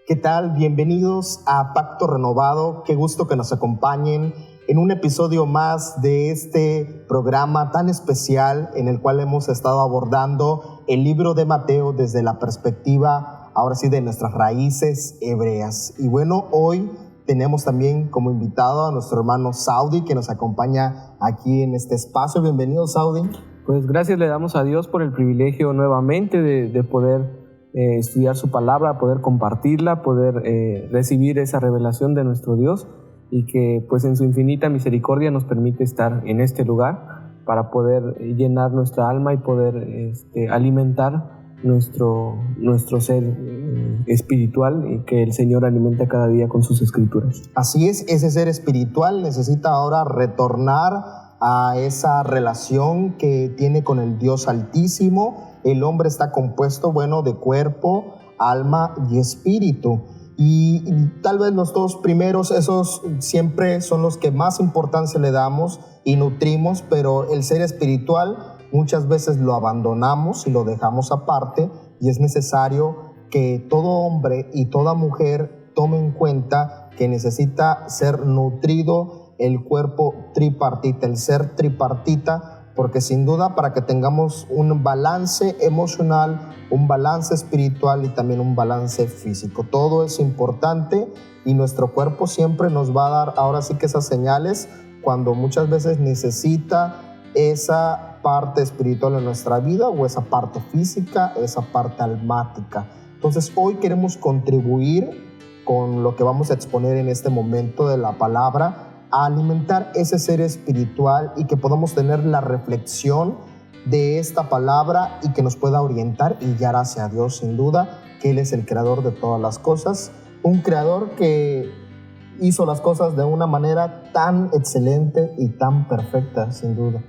¿Qué tal? Bienvenidos a Pacto Renovado. Qué gusto que nos acompañen en un episodio más de este programa tan especial en el cual hemos estado abordando el libro de Mateo desde la perspectiva, ahora sí, de nuestras raíces hebreas. Y bueno, hoy tenemos también como invitado a nuestro hermano Saudi, que nos acompaña aquí en este espacio. Bienvenido, Saudi. Pues gracias le damos a Dios por el privilegio nuevamente de poder estudiar su palabra, poder compartirla, poder recibir esa revelación de nuestro Dios, y que pues en su infinita misericordia nos permite estar en este lugar para poder llenar nuestra alma y poder alimentar nuestro ser espiritual, y que el Señor alimenta cada día con sus escrituras. Así es, ese ser espiritual necesita ahora retornar a esa relación que tiene con el Dios Altísimo. El hombre está compuesto, de cuerpo, alma y espíritu. Y tal vez los dos primeros, esos siempre son los que más importancia le damos y nutrimos, pero el ser espiritual muchas veces lo abandonamos y lo dejamos aparte, y es necesario que todo hombre y toda mujer tome en cuenta que necesita ser nutrido el cuerpo tripartita, el ser tripartita, porque sin duda para que tengamos un balance emocional, un balance espiritual y también un balance físico, todo es importante, y nuestro cuerpo siempre nos va a dar ahora sí que esas señales cuando muchas veces necesita esa parte espiritual en nuestra vida, o esa parte física, esa parte almática. Entonces hoy queremos contribuir con lo que vamos a exponer en este momento de la palabra, a alimentar ese ser espiritual, y que podamos tener la reflexión de esta palabra y que nos pueda orientar y guiar hacia Dios, sin duda, que Él es el creador de todas las cosas, un creador que hizo las cosas de una manera tan excelente y tan perfecta, sin duda.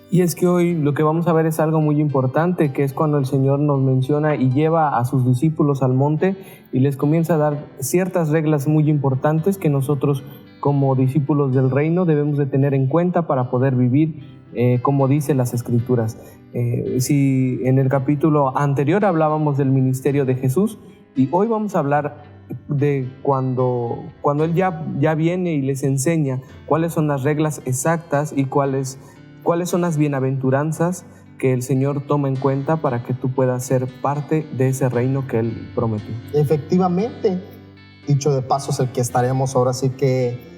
Y es que hoy lo que vamos a ver es algo muy importante, que es cuando el Señor nos menciona y lleva a sus discípulos al monte y les comienza a dar ciertas reglas muy importantes que nosotros como discípulos del reino debemos de tener en cuenta para poder vivir como dicen las Escrituras. Si en el capítulo anterior hablábamos del ministerio de Jesús, y hoy vamos a hablar de cuando Él ya viene y les enseña cuáles son las reglas exactas y cuáles son las bienaventuranzas que el Señor toma en cuenta para que tú puedas ser parte de ese reino que Él prometió. Efectivamente, dicho de paso, es el que estaremos ahora sí que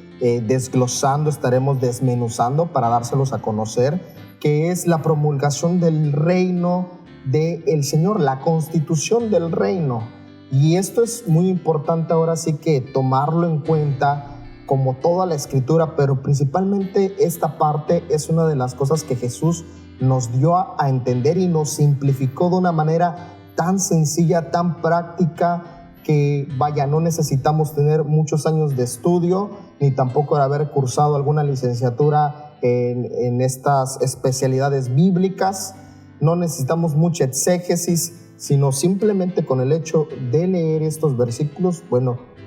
desglosando, estaremos desmenuzando para dárselos a conocer, que es la promulgación del reino del Señor, la constitución del reino. Y esto es muy importante ahora sí que tomarlo en cuenta, como toda la Escritura, pero principalmente esta parte es una de las cosas que Jesús nos dio a entender y nos simplificó de una manera tan sencilla, tan práctica, que no necesitamos tener muchos años de estudio, ni tampoco de haber cursado alguna licenciatura en estas especialidades bíblicas. No necesitamos mucha exégesis, sino simplemente con el hecho de leer estos versículos,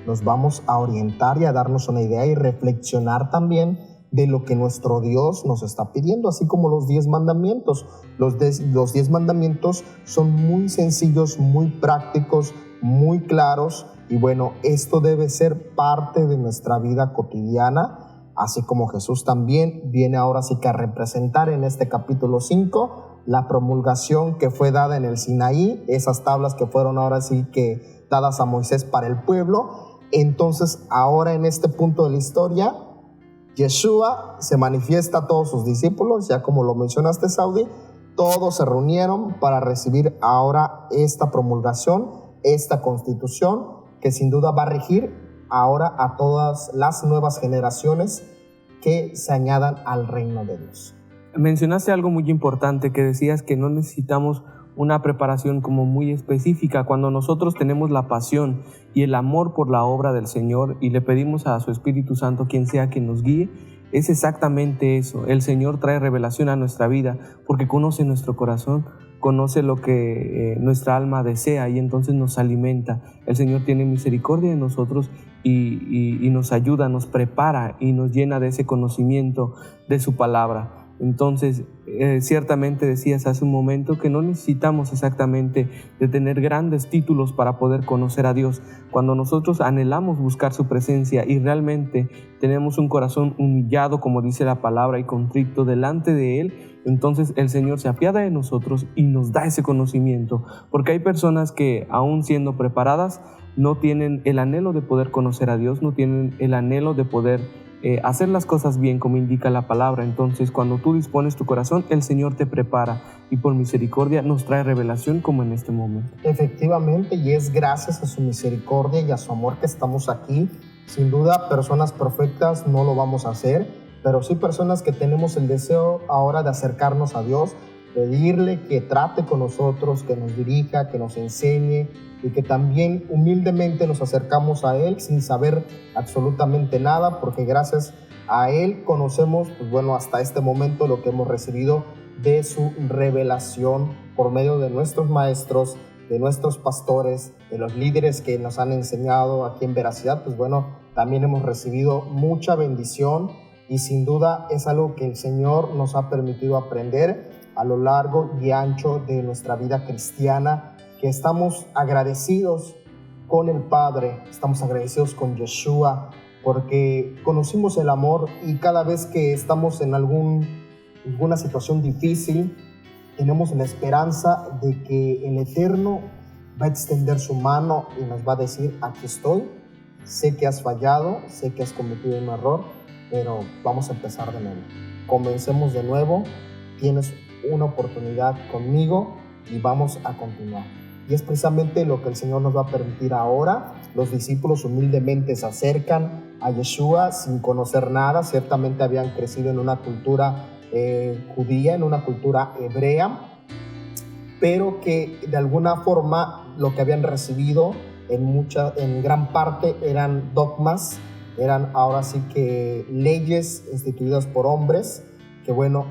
nos vamos a orientar y a darnos una idea y reflexionar también de lo que nuestro Dios nos está pidiendo, así como los 10 mandamientos. Los 10 mandamientos son muy sencillos, muy prácticos, muy claros, y esto debe ser parte de nuestra vida cotidiana, así como Jesús también viene ahora sí que a representar en este capítulo 5 la promulgación que fue dada en el Sinaí, esas tablas que fueron ahora sí que dadas a Moisés para el pueblo. Entonces ahora en este punto de la historia, Yeshua se manifiesta a todos sus discípulos, ya como lo mencionaste, Saudi, todos se reunieron para recibir ahora esta promulgación, esta constitución, que sin duda va a regir ahora a todas las nuevas generaciones que se añadan al reino de Dios. Mencionaste algo muy importante, que decías que no necesitamos una preparación como muy específica. Cuando nosotros tenemos la pasión y el amor por la obra del Señor y le pedimos a su Espíritu Santo, quien sea que nos guíe, es exactamente eso. El Señor trae revelación a nuestra vida porque conoce nuestro corazón, conoce lo que nuestra alma desea, y entonces nos alimenta. El Señor tiene misericordia de nosotros y nos ayuda, nos prepara y nos llena de ese conocimiento de su palabra. Entonces, ciertamente decías hace un momento que no necesitamos exactamente de tener grandes títulos para poder conocer a Dios. Cuando nosotros anhelamos buscar su presencia y realmente tenemos un corazón humillado, como dice la palabra, y contrito delante de Él, entonces el Señor se apiada de nosotros y nos da ese conocimiento. Porque hay personas que, aún siendo preparadas, no tienen el anhelo de poder conocer a Dios, no tienen el anhelo de poder hacer las cosas bien como indica la palabra. Entonces, cuando tú dispones tu corazón, el Señor te prepara y por misericordia nos trae revelación como en este momento. Efectivamente, y es gracias a su misericordia y a su amor que estamos aquí. Sin duda, personas perfectas no lo vamos a hacer, pero sí personas que tenemos el deseo ahora de acercarnos a Dios, pedirle que trate con nosotros, que nos dirija, que nos enseñe, y que también humildemente nos acercamos a Él sin saber absolutamente nada, porque gracias a Él conocemos, pues bueno, hasta este momento lo que hemos recibido de su revelación por medio de nuestros maestros, de nuestros pastores, de los líderes que nos han enseñado aquí en Veracidad. Pues bueno, también hemos recibido mucha bendición y sin duda es algo que el Señor nos ha permitido aprender a lo largo y ancho de nuestra vida cristiana, que estamos agradecidos con el Padre, estamos agradecidos con Yeshua, porque conocimos el amor y cada vez que estamos en alguna situación difícil, tenemos la esperanza de que el Eterno va a extender su mano y nos va a decir: aquí estoy, sé que has fallado, sé que has cometido un error, pero vamos a empezar de nuevo. Comencemos de nuevo, tienes una oportunidad conmigo y vamos a continuar. Y es precisamente lo que el Señor nos va a permitir ahora. Los discípulos humildemente se acercan a Yeshua sin conocer nada. Ciertamente habían crecido en una cultura judía, en una cultura hebrea, pero que de alguna forma lo que habían recibido en gran parte eran dogmas, eran ahora sí que leyes instituidas por hombres, que bueno,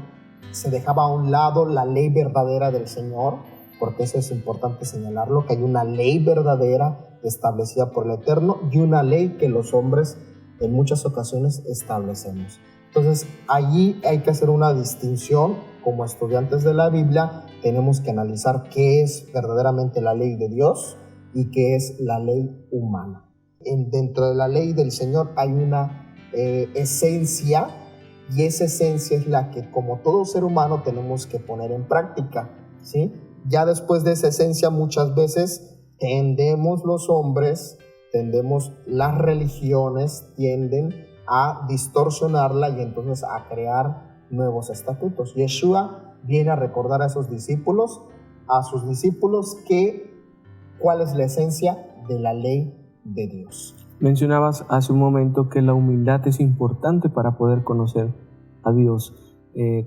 se dejaba a un lado la ley verdadera del Señor, porque eso es importante señalarlo, que hay una ley verdadera establecida por el Eterno y una ley que los hombres en muchas ocasiones establecemos. Entonces, allí hay que hacer una distinción. Como estudiantes de la Biblia, tenemos que analizar qué es verdaderamente la ley de Dios y qué es la ley humana. Dentro de la ley del Señor hay una esencia, y esa esencia es la que, como todo ser humano, tenemos que poner en práctica, ¿sí? Ya después de esa esencia, muchas veces los hombres, las religiones tienden a distorsionarla y entonces a crear nuevos estatutos. Yeshua viene a recordar a sus discípulos cuál es la esencia de la ley de Dios. Mencionabas hace un momento que la humildad es importante para poder conocer a Dios.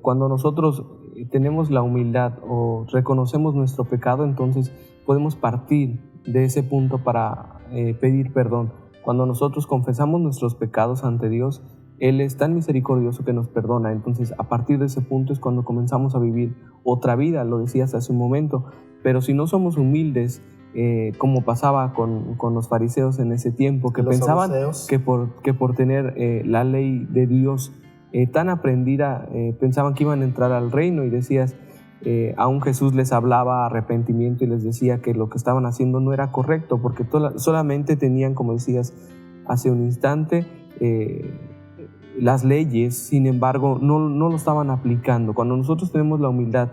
Cuando nosotros tenemos la humildad o reconocemos nuestro pecado, entonces podemos partir de ese punto para pedir perdón. Cuando nosotros confesamos nuestros pecados ante Dios, Él es tan misericordioso que nos perdona. Entonces, a partir de ese punto es cuando comenzamos a vivir otra vida, lo decías hace un momento. Pero si no somos humildes, como pasaba con los fariseos en ese tiempo, que pensaban que por tener la ley de Dios tan aprendida, pensaban que iban a entrar al reino, y decías, aún Jesús les hablaba arrepentimiento y les decía que lo que estaban haciendo no era correcto, porque solamente tenían, como decías hace un instante, las leyes, sin embargo no lo estaban aplicando. Cuando nosotros tenemos la humildad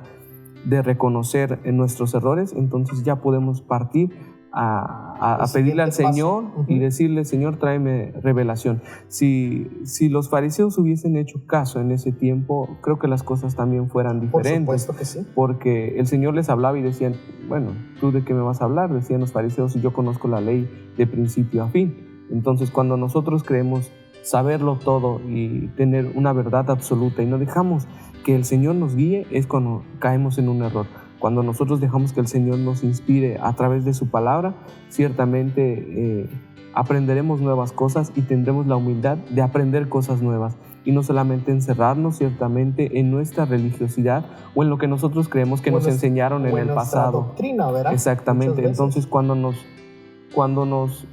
de reconocer nuestros errores, entonces ya podemos partir a pedirle al Señor y decirle: Señor, tráeme revelación. Si los fariseos hubiesen hecho caso en ese tiempo, creo que las cosas también fueran diferentes. Por supuesto que sí. Porque el Señor les hablaba y decían: bueno, ¿tú de qué me vas a hablar? Decían los fariseos: y yo conozco la ley de principio a fin. Entonces, cuando nosotros creemos saberlo todo y tener una verdad absoluta y no dejamos que el Señor nos guíe, es cuando caemos en un error. Cuando nosotros dejamos que el Señor nos inspire a través de su palabra, ciertamente aprenderemos nuevas cosas y tendremos la humildad de aprender cosas nuevas, y no solamente encerrarnos ciertamente en nuestra religiosidad o en lo que nosotros creemos que nos enseñaron en el pasado. Doctrina, ¿verdad? Exactamente. Entonces, cuando nos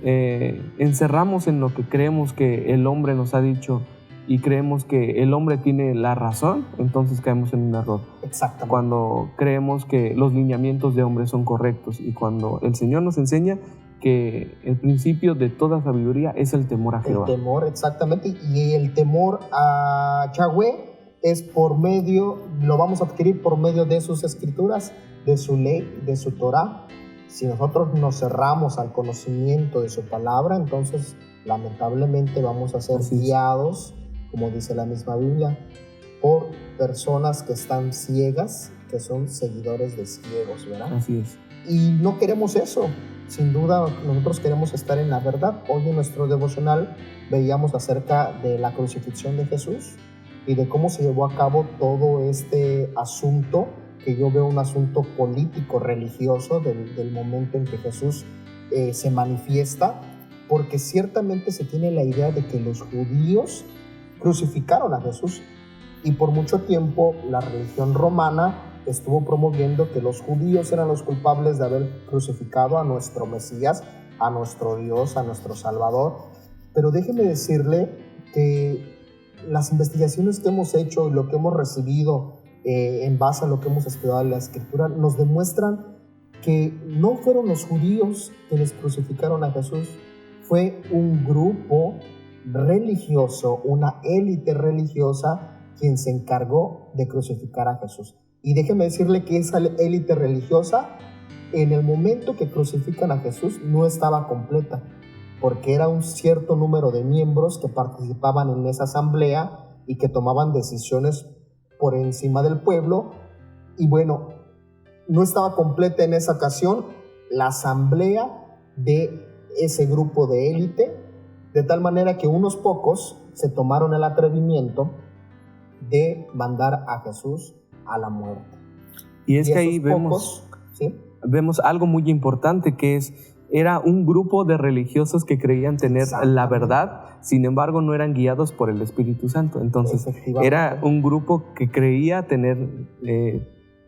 encerramos en lo que creemos que el hombre nos ha dicho y creemos que el hombre tiene la razón, entonces caemos en un error. Exactamente. Cuando creemos que los lineamientos de hombre son correctos y cuando el Señor nos enseña que el principio de toda sabiduría es el temor a Jehová. El temor, exactamente. Y el temor a Yahweh es por medio, lo vamos a adquirir por medio de sus escrituras, de su ley, de su Torah. Si nosotros nos cerramos al conocimiento de su palabra, entonces lamentablemente vamos a ser guiados, como dice la misma Biblia, por personas que están ciegas, que son seguidores de ciegos, ¿verdad? Así es. Y no queremos eso. Sin duda, nosotros queremos estar en la verdad. Hoy en nuestro devocional veíamos acerca de la crucifixión de Jesús y de cómo se llevó a cabo todo este asunto, que yo veo un asunto político, religioso, del momento en que Jesús se manifiesta, porque ciertamente se tiene la idea de que los judíos crucificaron a Jesús, y por mucho tiempo la religión romana estuvo promoviendo que los judíos eran los culpables de haber crucificado a nuestro Mesías, a nuestro Dios, a nuestro Salvador. Pero déjeme decirle que las investigaciones que hemos hecho y lo que hemos recibido en base a lo que hemos estudiado en la Escritura nos demuestran que no fueron los judíos quienes crucificaron a Jesús, fue un grupo religioso, una élite religiosa quien se encargó de crucificar a Jesús. Y déjeme decirle que esa élite religiosa, en el momento que crucifican a Jesús, no estaba completa, porque era un cierto número de miembros que participaban en esa asamblea y que tomaban decisiones por encima del pueblo. Y bueno, no estaba completa en esa ocasión la asamblea de ese grupo de élite, de tal manera que unos pocos se tomaron el atrevimiento de mandar a Jesús a la muerte. Y es que ahí vemos, ¿sí? Vemos algo muy importante, que era un grupo de religiosos que creían tener la verdad, sin embargo no eran guiados por el Espíritu Santo. Entonces era un grupo que creía tener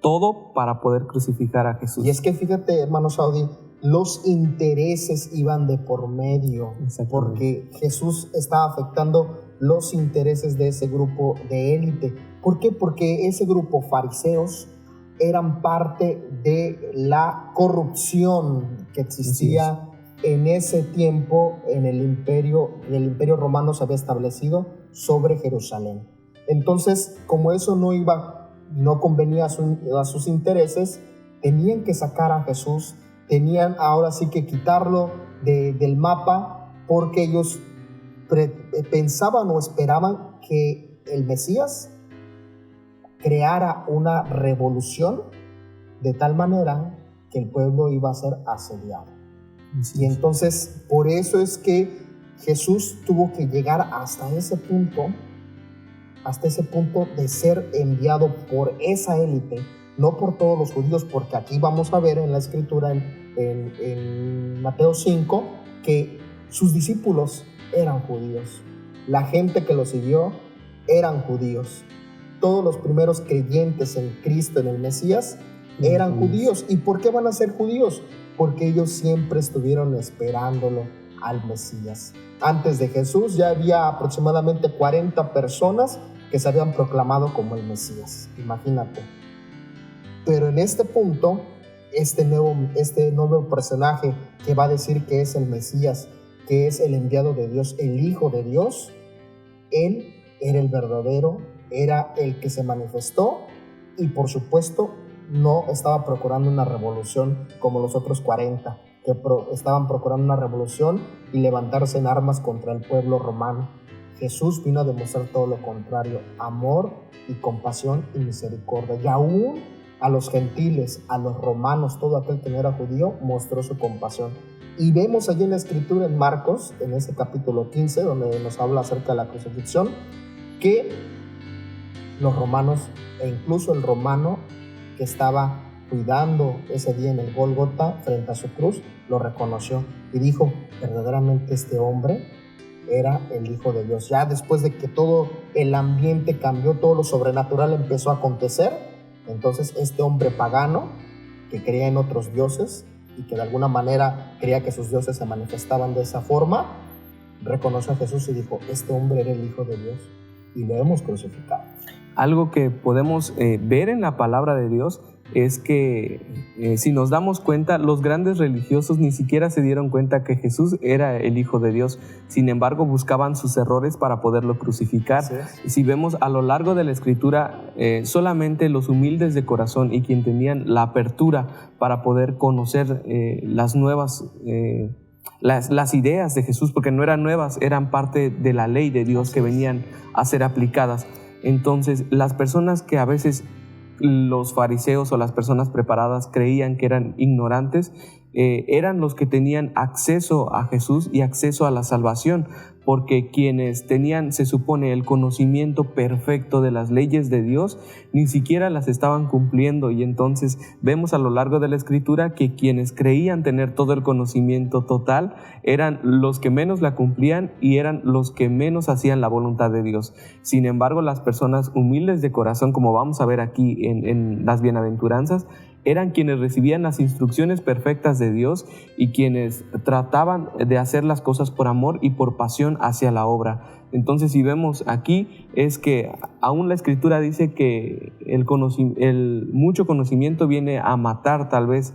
todo para poder crucificar a Jesús. Y es que fíjate, hermano Saudi, los intereses iban de por medio, porque Jesús estaba afectando los intereses de ese grupo de élite. ¿Por qué? Porque ese grupo, fariseos, eran parte de la corrupción que existía en ese tiempo en el imperio romano se había establecido sobre Jerusalén. Entonces, como eso no convenía a sus intereses, tenían que sacar a Jesús, tenían ahora sí que quitarlo del mapa, porque ellos pensaban o esperaban que el Mesías creara una revolución de tal manera que el pueblo iba a ser asediado. Y entonces, por eso es que Jesús tuvo que llegar hasta ese punto de ser enviado por esa élite, no por todos los judíos, porque aquí vamos a ver en la Escritura, en Mateo 5, que sus discípulos eran judíos. La gente que lo siguió eran judíos. Todos los primeros creyentes en Cristo, en el Mesías, eran judíos. ¿Y por qué van a ser judíos? Porque ellos siempre estuvieron esperándolo al Mesías. Antes de Jesús ya había aproximadamente 40 personas que se habían proclamado como el Mesías. Imagínate. Pero en este punto, este nuevo personaje que va a decir que es el Mesías, que es el enviado de Dios, el Hijo de Dios, él era el verdadero, era el que se manifestó, y por supuesto no estaba procurando una revolución como los otros 40 que estaban procurando una revolución y levantarse en armas contra el pueblo romano. Jesús vino a demostrar todo lo contrario: amor y compasión y misericordia, y aún a los gentiles, a los romanos, todo aquel que no era judío, mostró su compasión. Y vemos allí en la Escritura, en Marcos, en ese capítulo 15, donde nos habla acerca de la crucifixión, que los romanos, e incluso el romano que estaba cuidando ese día en el Gólgota frente a su cruz, lo reconoció y dijo: verdaderamente este hombre era el Hijo de Dios. Ya después de que todo el ambiente cambió, todo lo sobrenatural empezó a acontecer, entonces este hombre pagano que creía en otros dioses y que de alguna manera creía que sus dioses se manifestaban de esa forma, reconoció a Jesús y dijo: este hombre era el Hijo de Dios. y lo hemos crucificado. Algo que podemos ver en la palabra de Dios es que si nos damos cuenta, los grandes religiosos ni siquiera se dieron cuenta que Jesús era el Hijo de Dios. Sin embargo, buscaban sus errores para poderlo crucificar. Si vemos a lo largo de la Escritura, solamente los humildes de corazón y quien tenían la apertura para poder conocer las nuevas las ideas de Jesús, porque no eran nuevas, eran parte de la ley de Dios que venían a ser aplicadas. Entonces, las personas que a veces los fariseos o las personas preparadas creían que eran ignorantes, eran los que tenían acceso a Jesús y acceso a la salvación, porque quienes tenían, se supone, el conocimiento perfecto de las leyes de Dios, ni siquiera las estaban cumpliendo. Y entonces vemos a lo largo de la Escritura que quienes creían tener todo el conocimiento total eran los que menos la cumplían y eran los que menos hacían la voluntad de Dios. Sin embargo, las personas humildes de corazón, como vamos a ver aquí en las bienaventuranzas, eran quienes recibían las instrucciones perfectas de Dios y quienes trataban de hacer las cosas por amor y por pasión hacia la obra. Entonces, si vemos aquí, es que aún la Escritura dice que el mucho conocimiento viene a matar tal vez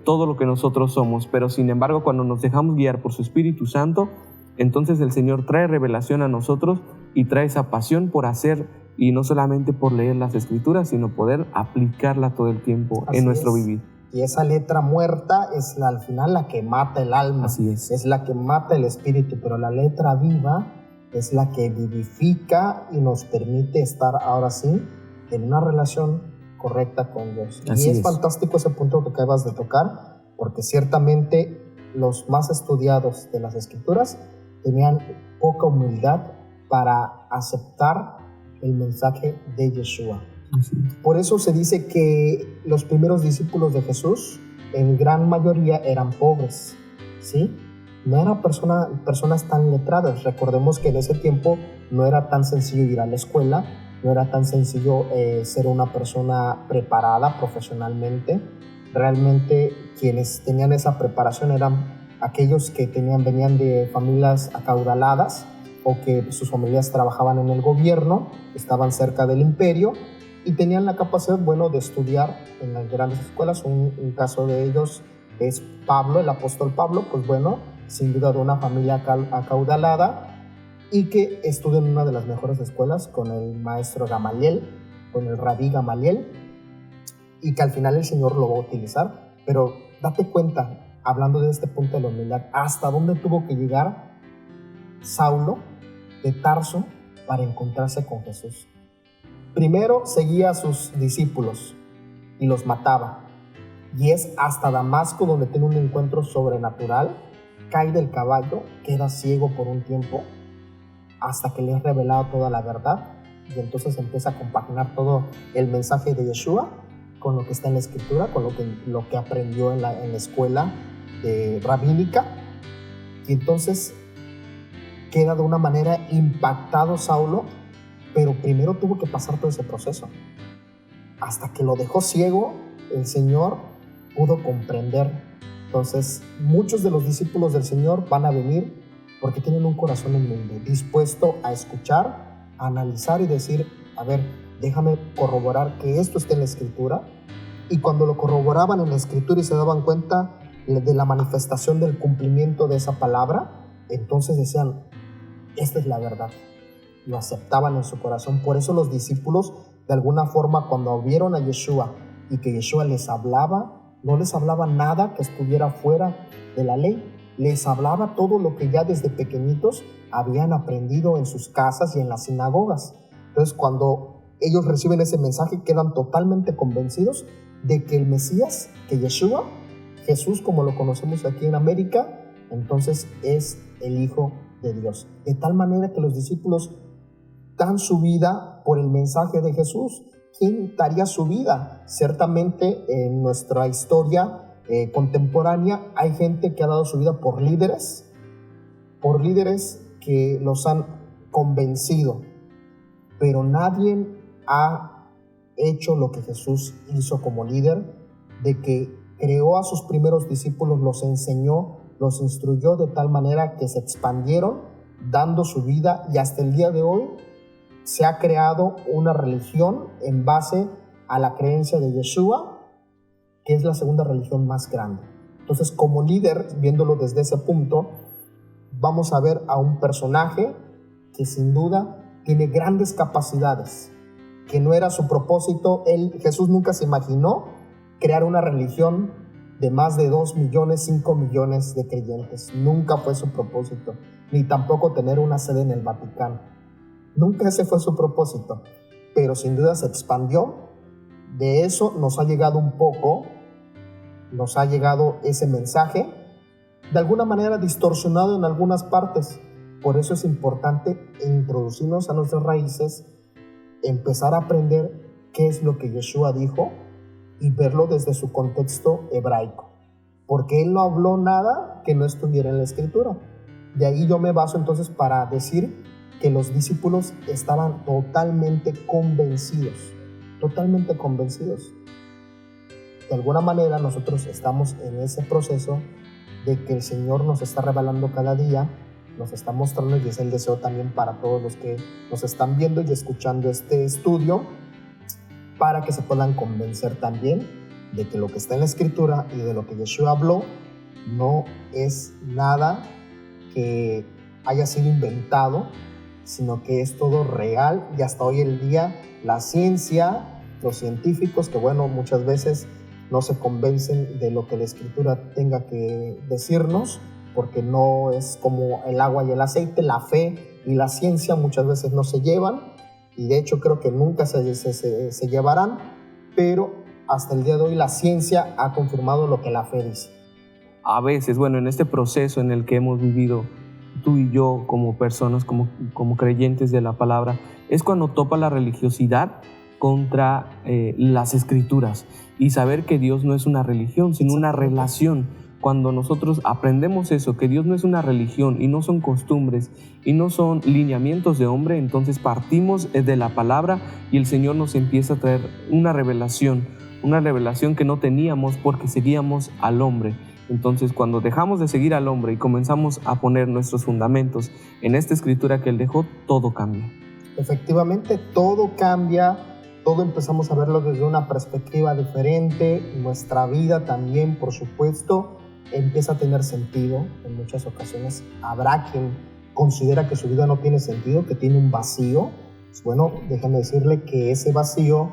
todo lo que nosotros somos, pero sin embargo, cuando nos dejamos guiar por su Espíritu Santo, entonces el Señor trae revelación a nosotros y trae esa pasión por hacer, y no solamente por leer las Escrituras, sino poder aplicarla todo el tiempo en nuestro vivir. Y esa letra muerta es al final la que mata el alma. Así es la que mata el espíritu, pero la letra viva es la que vivifica y nos permite estar ahora sí en una relación correcta con Dios. Así y es fantástico ese punto que acabas de tocar, porque ciertamente los más estudiados de las Escrituras tenían poca humildad para aceptar el mensaje de Yeshua. Por eso se dice que los primeros discípulos de Jesús en gran mayoría eran pobres, ¿sí? No eran personas tan letradas. Recordemos que en ese tiempo no era tan sencillo ir a la escuela, no era tan sencillo ser una persona preparada profesionalmente. Realmente quienes tenían esa preparación eran aquellos que venían de familias acaudaladas, o que sus familias trabajaban en el gobierno, estaban cerca del imperio y tenían la capacidad, de estudiar en las grandes escuelas. Un caso de ellos es Pablo, el apóstol Pablo, sin duda de una familia acaudalada y que estudió en una de las mejores escuelas con el maestro Gamaliel, con el rabí Gamaliel, y que al final el Señor lo va a utilizar. Pero date cuenta, hablando de este punto de la humildad, hasta dónde tuvo que llegar Saulo de Tarso para encontrarse con Jesús. Primero seguía a sus discípulos y los mataba, y es hasta Damasco donde tiene un encuentro sobrenatural, cae del caballo, queda ciego por un tiempo hasta que le es revelado toda la verdad, y entonces empieza a compaginar todo el mensaje de Yeshua con lo que está en la Escritura, con lo que aprendió en la escuela rabínica, y entonces queda de una manera impactado Saulo, pero primero tuvo que pasar todo ese proceso. Hasta que lo dejó ciego, el Señor pudo comprender. Entonces, muchos de los discípulos del Señor van a venir porque tienen un corazón humilde, dispuesto a escuchar, a analizar y decir, a ver, déjame corroborar que esto está en la Escritura. Y cuando lo corroboraban en la Escritura y se daban cuenta de la manifestación del cumplimiento de esa palabra, entonces decían, esta es la verdad. Lo aceptaban en su corazón. Por eso los discípulos, de alguna forma, cuando vieron a Yeshua y que Yeshua les hablaba, no les hablaba nada que estuviera fuera de la ley. Les hablaba todo lo que ya desde pequeñitos habían aprendido en sus casas y en las sinagogas. Entonces, cuando ellos reciben ese mensaje, quedan totalmente convencidos de que el Mesías, que Yeshua, Jesús como lo conocemos aquí en América, entonces es el Hijo de Dios. De tal manera que los discípulos dan su vida por el mensaje de Jesús. ¿Quién daría su vida? Ciertamente en nuestra historia contemporánea hay gente que ha dado su vida por líderes que los han convencido, pero nadie ha hecho lo que Jesús hizo como líder, de que creó a sus primeros discípulos, los enseñó, los instruyó de tal manera que se expandieron, dando su vida, y hasta el día de hoy se ha creado una religión en base a la creencia de Yeshua, que es la segunda religión más grande. Entonces, como líder, viéndolo desde ese punto, vamos a ver a un personaje que sin duda tiene grandes capacidades, que no era su propósito. Jesús nunca se imaginó crear una religión de más de 2 millones, 5 millones de creyentes. Nunca fue su propósito, ni tampoco tener una sede en el Vaticano. Nunca ese fue su propósito, pero sin duda se expandió. De eso nos ha llegado un poco, nos ha llegado ese mensaje, de alguna manera distorsionado en algunas partes. Por eso es importante introducirnos a nuestras raíces, empezar a aprender qué es lo que Yeshua dijo y verlo desde su contexto hebraico, porque él no habló nada que no estuviera en la Escritura. De ahí yo me baso entonces para decir que los discípulos estaban totalmente convencidos. De alguna manera nosotros estamos en ese proceso de que el Señor nos está revelando cada día, nos está mostrando, y es el deseo también para todos los que nos están viendo y escuchando este estudio, para que se puedan convencer también de que lo que está en la Escritura y de lo que Yeshua habló no es nada que haya sido inventado, sino que es todo real. Y hasta hoy en día la ciencia, los científicos, que bueno, muchas veces no se convencen de lo que la Escritura tenga que decirnos, porque no es como el agua y el aceite. La fe y la ciencia muchas veces no se llevan, y de hecho creo que nunca se llevarán, pero hasta el día de hoy la ciencia ha confirmado lo que la fe dice. A veces, bueno, en este proceso en el que hemos vivido tú y yo como personas, como creyentes de la palabra, es cuando topa la religiosidad contra las Escrituras, y saber que Dios no es una religión, sino una relación. Cuando nosotros aprendemos eso, que Dios no es una religión y no son costumbres y no son lineamientos de hombre, entonces partimos de la palabra y el Señor nos empieza a traer una revelación que no teníamos porque seguíamos al hombre. Entonces, cuando dejamos de seguir al hombre y comenzamos a poner nuestros fundamentos en esta Escritura que Él dejó, todo cambia. Efectivamente, todo cambia, todo empezamos a verlo desde una perspectiva diferente. Nuestra vida también, por supuesto, empieza a tener sentido. En muchas ocasiones habrá quien considera que su vida no tiene sentido, que tiene un vacío. Pues bueno, déjenme decirle que ese vacío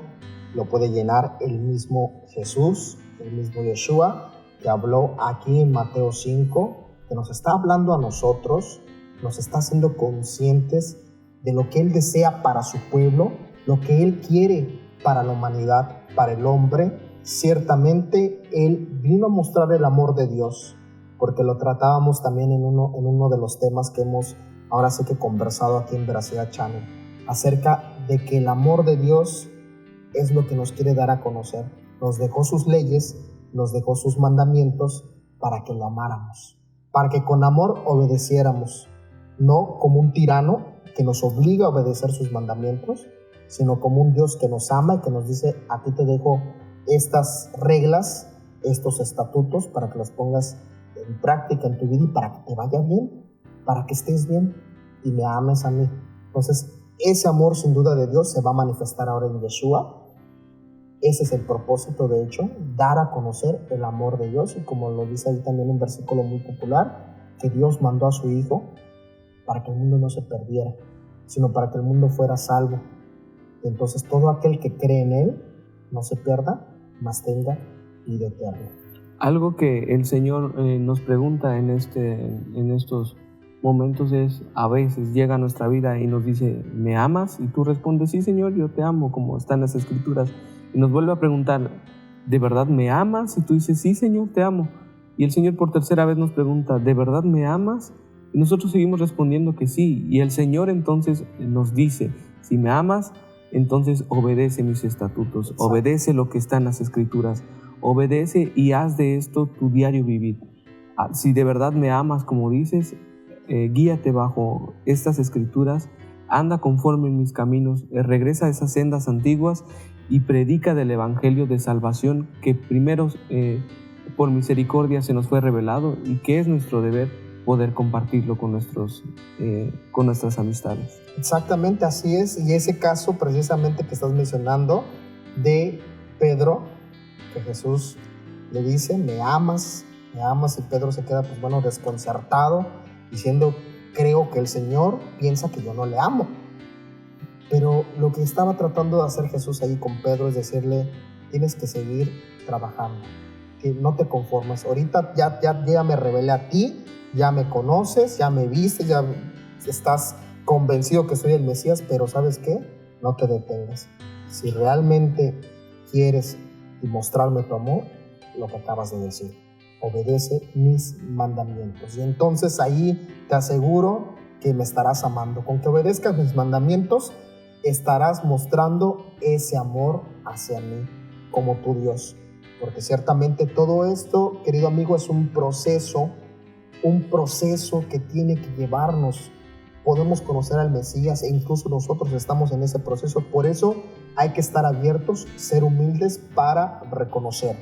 lo puede llenar el mismo Jesús, el mismo Yeshua, que habló aquí en Mateo 5, que nos está hablando a nosotros, nos está haciendo conscientes de lo que Él desea para su pueblo, lo que Él quiere para la humanidad, para el hombre. Ciertamente Él vino a mostrar el amor de Dios, porque lo tratábamos también en uno de los temas que hemos ahora sí que conversado aquí en Veracidad Channel, acerca de que el amor de Dios es lo que nos quiere dar a conocer. Nos dejó sus leyes, nos dejó sus mandamientos para que lo amáramos, para que con amor obedeciéramos, no como un tirano que nos obliga a obedecer sus mandamientos, sino como un Dios que nos ama y que nos dice: a ti te dejo estas reglas, estos estatutos, para que los pongas en práctica en tu vida y para que te vaya bien, para que estés bien y me ames a mí. Entonces, ese amor sin duda de Dios se va a manifestar ahora en Yeshua. Ese es el propósito, de hecho, dar a conocer el amor de Dios. Y como lo dice ahí también un versículo muy popular, que Dios mandó a su Hijo para que el mundo no se perdiera, sino para que el mundo fuera salvo. Entonces todo aquel que cree en Él no se pierda, mas tenga vida eterna. Algo que el Señor nos pregunta en estos momentos es: a veces llega a nuestra vida y nos dice: ¿me amas? Y tú respondes: sí, Señor, yo te amo, como está en las Escrituras. Y nos vuelve a preguntar: ¿de verdad me amas? Y tú dices: sí, Señor, te amo. Y el Señor por tercera vez nos pregunta: ¿de verdad me amas? Y nosotros seguimos respondiendo que sí. Y el Señor entonces nos dice: si me amas, entonces obedece mis estatutos. Exacto. Obedece lo que está en las Escrituras, obedece y haz de esto tu diario vivir. Si de verdad me amas, como dices, guíate bajo estas Escrituras, anda conforme en mis caminos, regresa a esas sendas antiguas y predica del Evangelio de salvación que primero por misericordia se nos fue revelado y que es nuestro deber poder compartirlo con nuestras amistades. Exactamente, así es. Y ese caso precisamente que estás mencionando de Pedro, que Jesús le dice, ¿me amas? ¿Me amas? Y Pedro se queda, desconcertado, diciendo, creo que el Señor piensa que yo no le amo. Pero lo que estaba tratando de hacer Jesús ahí con Pedro es decirle, tienes que seguir trabajando, que no te conformes. Ahorita ya me revelé a ti, ya me conoces, ya me viste, ya estás convencido que soy el Mesías, pero ¿sabes qué? No te detengas. Si realmente quieres mostrarme tu amor, lo que acabas de decir, obedece mis mandamientos. Y entonces ahí te aseguro que me estarás amando. Con que obedezcas mis mandamientos, estarás mostrando ese amor hacia mí como tu Dios. Porque ciertamente todo esto, querido amigo, es un proceso que tiene que llevarnos. Podemos conocer al Mesías e incluso nosotros estamos en ese proceso. Por eso hay que estar abiertos, ser humildes para reconocer,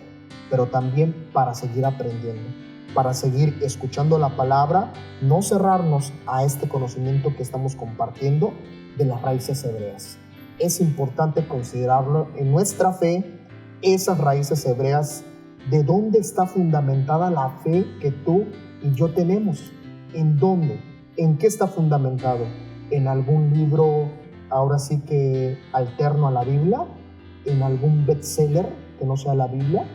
pero también para seguir aprendiendo, para seguir escuchando la palabra, no cerrarnos a este conocimiento que estamos compartiendo de las raíces hebreas. Es importante considerarlo en nuestra fe, esas raíces hebreas, de dónde está fundamentada la fe que tú y yo tenemos. ¿En dónde? ¿En qué está fundamentado? ¿En algún libro, ahora sí que alterno a la Biblia? ¿En algún bestseller que no sea la Biblia?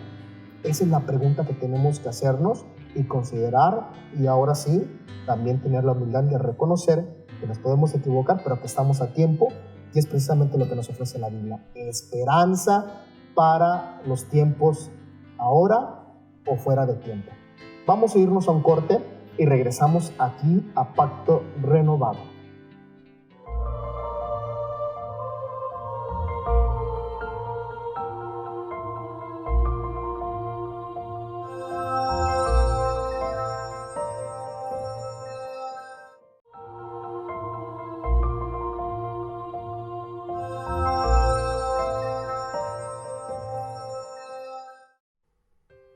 Esa es la pregunta que tenemos que hacernos y considerar, y ahora sí, también tener la humildad de reconocer que nos podemos equivocar, pero que estamos a tiempo, y es precisamente lo que nos ofrece la Biblia. Esperanza para los tiempos ahora o fuera de tiempo. Vamos a irnos a un corte y regresamos aquí a Pacto Renovado.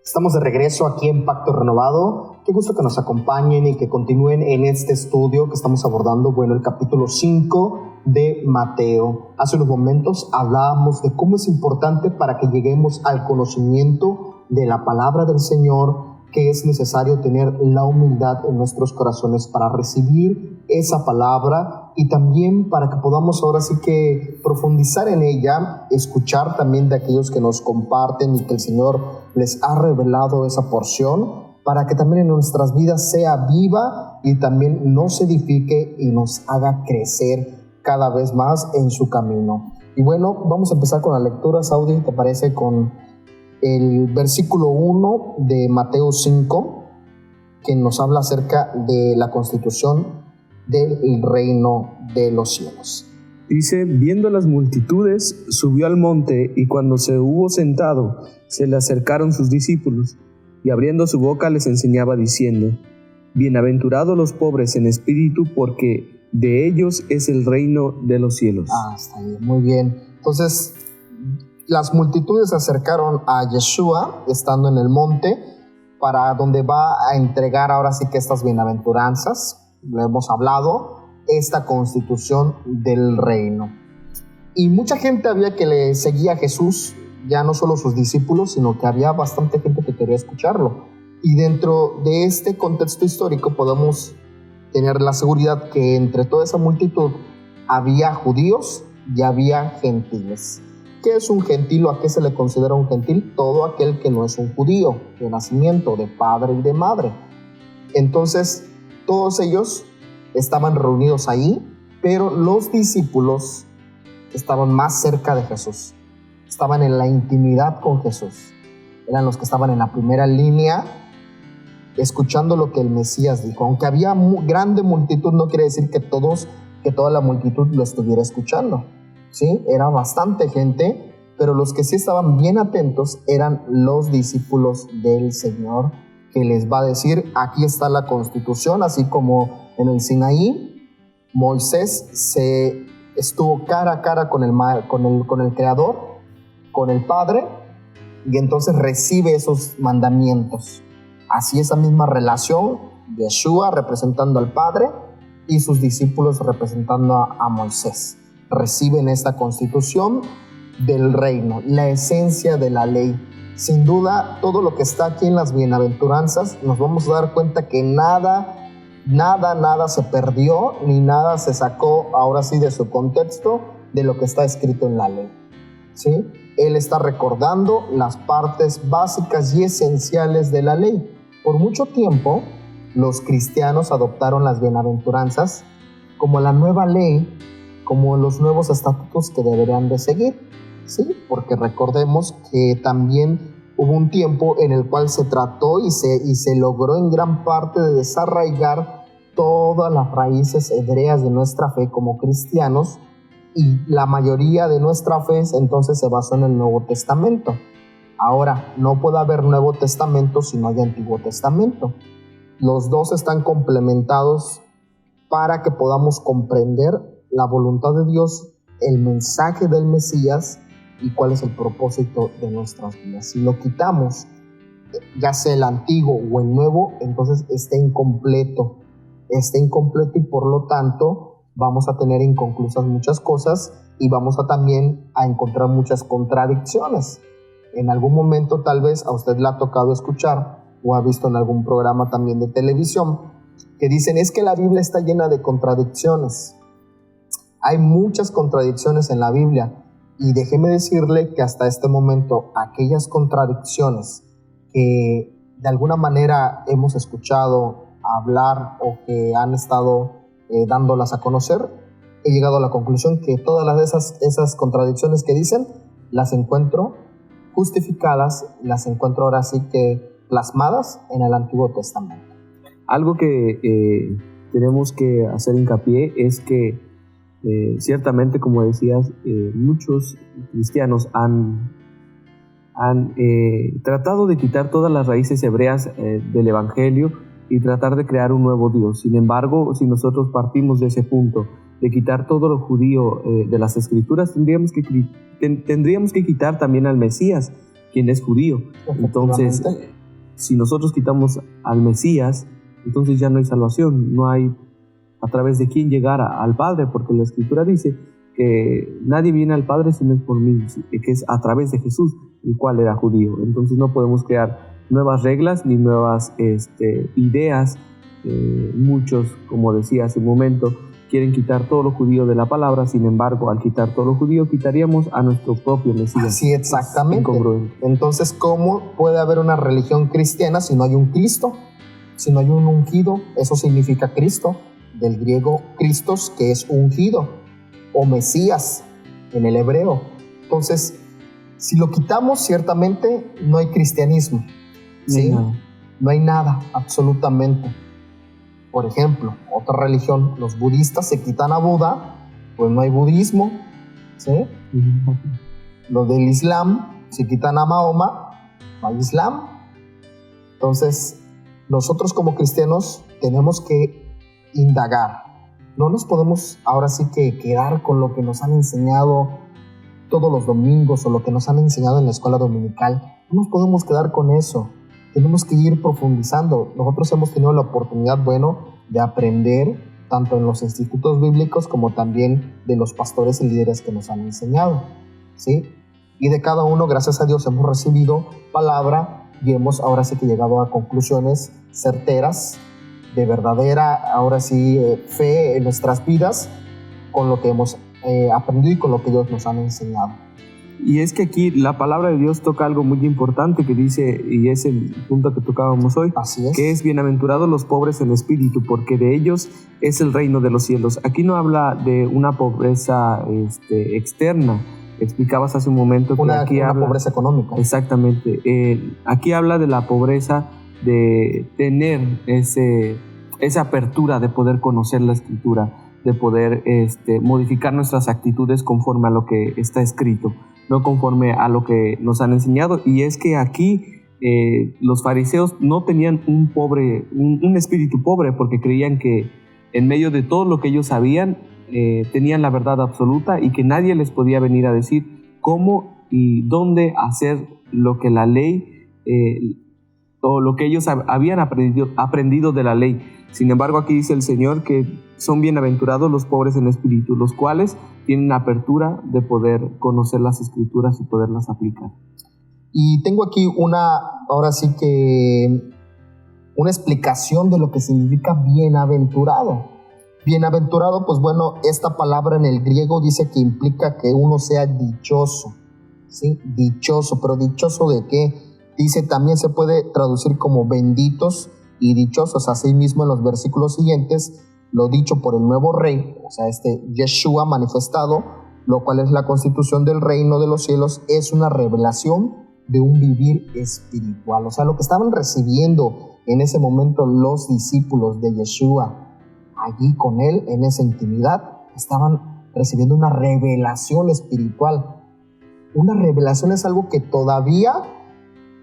Estamos de regreso aquí en Pacto Renovado. Qué gusto que nos acompañen y que continúen en este estudio que estamos abordando, el capítulo 5 de Mateo. Hace unos momentos hablábamos de cómo es importante para que lleguemos al conocimiento de la palabra del Señor, que es necesario tener la humildad en nuestros corazones para recibir esa palabra y también para que podamos ahora sí que profundizar en ella, escuchar también de aquellos que nos comparten y que el Señor les ha revelado esa porción, para que también en nuestras vidas sea viva y también nos edifique y nos haga crecer cada vez más en su camino. Y vamos a empezar con la lectura, Saudi, ¿te parece? Con el versículo 1 de Mateo 5, que nos habla acerca de la constitución del reino de los cielos. Dice, viendo las multitudes, subió al monte, y cuando se hubo sentado, se le acercaron sus discípulos, y abriendo su boca les enseñaba diciendo, bienaventurados los pobres en espíritu, porque de ellos es el reino de los cielos. Está bien, muy bien. Entonces, las multitudes se acercaron a Yeshua, estando en el monte, para donde va a entregar ahora sí que estas bienaventuranzas, lo hemos hablado, esta constitución del reino. Y mucha gente había que le seguía a Jesús, ya no solo sus discípulos, sino que había bastante gente que quería escucharlo. Y dentro de este contexto histórico podemos tener la seguridad que entre toda esa multitud había judíos y había gentiles. ¿Qué es un gentil o a qué se le considera un gentil? Todo aquel que no es un judío, de nacimiento, de padre y de madre. Entonces, todos ellos estaban reunidos ahí, pero los discípulos estaban más cerca de Jesús, estaban en la intimidad con Jesús, eran los que estaban en la primera línea escuchando lo que el Mesías dijo. Aunque había grande multitud, no quiere decir que toda la multitud lo estuviera escuchando, ¿sí? Era bastante gente, pero los que sí estaban bien atentos eran los discípulos del Señor, que les va a decir, aquí está la constitución, así como en el Sinaí, Moisés se estuvo cara a cara con el Creador, con el Padre, y entonces recibe esos mandamientos. Así esa misma relación Yeshua representando al Padre y sus discípulos representando a Moisés. Reciben esta constitución del reino, la esencia de la ley. Sin duda, todo lo que está aquí en las bienaventuranzas, nos vamos a dar cuenta que nada se perdió, ni nada se sacó ahora sí de su contexto de lo que está escrito en la ley. ¿Sí? Él está recordando las partes básicas y esenciales de la ley. Por mucho tiempo, los cristianos adoptaron las bienaventuranzas como la nueva ley, como los nuevos estatutos que deberían de seguir. Sí, porque recordemos que también hubo un tiempo en el cual se trató y se logró en gran parte de desarraigar todas las raíces hebreas de nuestra fe como cristianos, y la mayoría de nuestra fe entonces se basó en el Nuevo Testamento. Ahora, no puede haber Nuevo Testamento si no hay Antiguo Testamento. Los dos están complementados para que podamos comprender la voluntad de Dios, el mensaje del Mesías y cuál es el propósito de nuestras vidas. Si lo quitamos, ya sea el antiguo o el nuevo, entonces está incompleto y por lo tanto vamos a tener inconclusas muchas cosas y vamos a también a encontrar muchas contradicciones. En algún momento tal vez a usted le ha tocado escuchar o ha visto en algún programa también de televisión que dicen es que la Biblia está llena de contradicciones. Hay muchas contradicciones en la Biblia. Y déjeme decirle que hasta este momento aquellas contradicciones que de alguna manera hemos escuchado hablar o que han estado dándolas a conocer, he llegado a la conclusión que todas esas contradicciones que dicen las encuentro justificadas, las encuentro ahora sí que plasmadas en el Antiguo Testamento. Algo que tenemos que hacer hincapié es que ciertamente, como decías, muchos cristianos han tratado de quitar todas las raíces hebreas del Evangelio y tratar de crear un nuevo Dios. Sin embargo, si nosotros partimos de ese punto, de quitar todo lo judío de las Escrituras, tendríamos que quitar también al Mesías, quien es judío. Entonces, si nosotros quitamos al Mesías, entonces ya no hay salvación, no hay a través de quién llegar al Padre, porque la Escritura dice que nadie viene al Padre si no es por mí, que es a través de Jesús, el cual era judío. Entonces no podemos crear nuevas reglas ni nuevas ideas. Muchos, como decía hace un momento, quieren quitar todo lo judío de la palabra. Sin embargo, al quitar todo lo judío, quitaríamos a nuestro propio Mesías. Sí, exactamente. Entonces, ¿cómo puede haber una religión cristiana si no hay un Cristo? Si no hay un ungido, eso significa Cristo, del griego Christos, que es ungido, o Mesías en el hebreo. Entonces, si lo quitamos, ciertamente no hay cristianismo. ¿Sí? No hay nada, absolutamente. Por ejemplo, otra religión, los budistas se quitan a Buda, pues no hay budismo. ¿Sí? Los del Islam se quitan a Mahoma, no hay Islam. Entonces, nosotros como cristianos tenemos que indagar. No nos podemos ahora sí que quedar con lo que nos han enseñado todos los domingos o lo que nos han enseñado en la escuela dominical. No nos podemos quedar con eso. Tenemos que ir profundizando. Nosotros hemos tenido la oportunidad, de aprender tanto en los institutos bíblicos como también de los pastores y líderes que nos han enseñado, ¿sí? Y de cada uno, gracias a Dios, hemos recibido palabra y hemos ahora sí que llegado a conclusiones certeras, de verdadera, ahora sí, fe en nuestras vidas, con lo que hemos aprendido y con lo que Dios nos han enseñado. Y es que aquí la palabra de Dios toca algo muy importante que dice, y es el punto que tocábamos hoy, así es, que es bienaventurados los pobres en espíritu, porque de ellos es el reino de los cielos. Aquí no habla de una pobreza externa. Explicabas hace un momento que aquí una habla pobreza económica. Exactamente. Aquí habla de la pobreza de tener esa apertura de poder conocer la Escritura, de poder modificar nuestras actitudes conforme a lo que está escrito, no conforme a lo que nos han enseñado. Y es que aquí los fariseos no tenían un espíritu pobre, porque creían que en medio de todo lo que ellos sabían, tenían la verdad absoluta y que nadie les podía venir a decir cómo y dónde hacer lo que la ley o lo que ellos habían aprendido de la ley. Sin embargo, aquí dice el Señor que son bienaventurados los pobres en espíritu, los cuales tienen apertura de poder conocer las Escrituras y poderlas aplicar. Y tengo aquí ahora sí que una explicación de lo que significa bienaventurado. Bienaventurado, pues bueno, esta palabra en el griego dice que implica que uno sea dichoso, ¿sí? Dichoso, pero ¿dichoso de qué? Dice, también se puede traducir como benditos y dichosos. Así mismo en los versículos siguientes, lo dicho por el nuevo rey, o sea, Yeshua manifestado, lo cual es la constitución del reino de los cielos, es una revelación de un vivir espiritual. O sea, lo que estaban recibiendo en ese momento los discípulos de Yeshua, allí con él, en esa intimidad, estaban recibiendo una revelación espiritual. Una revelación es algo que todavía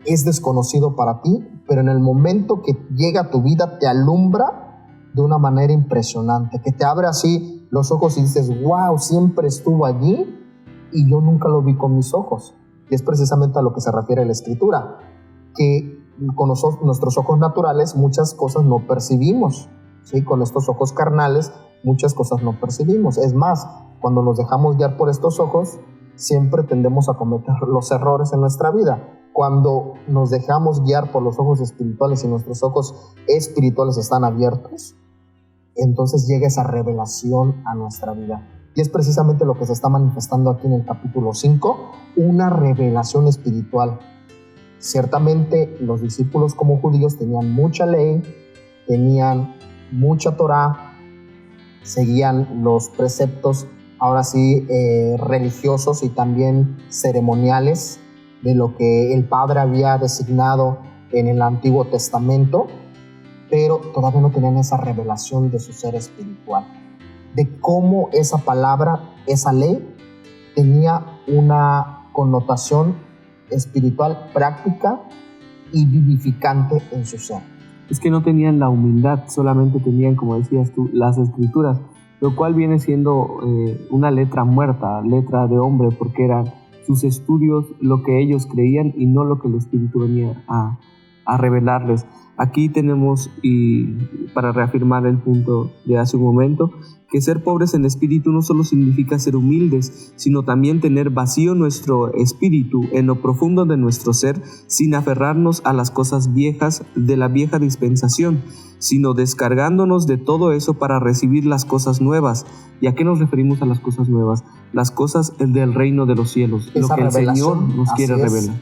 es desconocido para ti, pero en el momento que llega a tu vida te alumbra de una manera impresionante, que te abre así los ojos y dices, wow, siempre estuvo allí y yo nunca lo vi con mis ojos. Y es precisamente a lo que se refiere la Escritura, que con nuestros ojos naturales muchas cosas no percibimos, ¿sí? Con estos ojos carnales muchas cosas no percibimos. Es más, cuando nos dejamos guiar por estos ojos, siempre tendemos a cometer los errores en nuestra vida. Cuando nos dejamos guiar por los ojos espirituales y nuestros ojos espirituales están abiertos, entonces llega esa revelación a nuestra vida. Y es precisamente lo que se está manifestando aquí en el capítulo 5, una revelación espiritual. Ciertamente los discípulos como judíos tenían mucha ley, tenían mucha Torá, seguían los preceptos, ahora sí, religiosos y también ceremoniales de lo que el Padre había designado en el Antiguo Testamento, pero todavía no tenían esa revelación de su ser espiritual, de cómo esa palabra, esa ley, tenía una connotación espiritual práctica y vivificante en su ser. Es que no tenían la humildad, solamente tenían, como decías tú, las Escrituras, lo cual viene siendo una letra muerta, letra de hombre, porque eran sus estudios lo que ellos creían y no lo que el Espíritu venía a revelarles. Aquí tenemos, y para reafirmar el punto de hace un momento, que ser pobres en espíritu no solo significa ser humildes, sino también tener vacío nuestro espíritu en lo profundo de nuestro ser, sin aferrarnos a las cosas viejas de la vieja dispensación, sino descargándonos de todo eso para recibir las cosas nuevas. ¿Y a qué nos referimos a las cosas nuevas? Las cosas del reino de los cielos, lo que el Señor nos quiere revelar.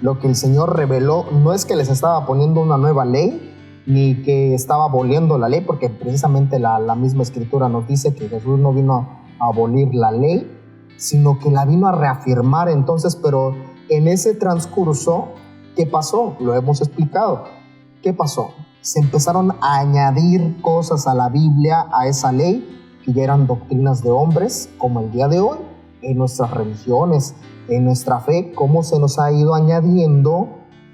Lo que el Señor reveló no es que les estaba poniendo una nueva ley, ni que estaba aboliendo la ley, porque precisamente la misma Escritura nos dice que Jesús no vino a abolir la ley, sino que la vino a reafirmar. Entonces, pero en ese transcurso, ¿qué pasó? Lo hemos explicado. ¿Qué pasó? Se empezaron a añadir cosas a la Biblia, a esa ley, que ya eran doctrinas de hombres, como el día de hoy, en nuestras religiones, en nuestra fe, cómo se nos ha ido añadiendo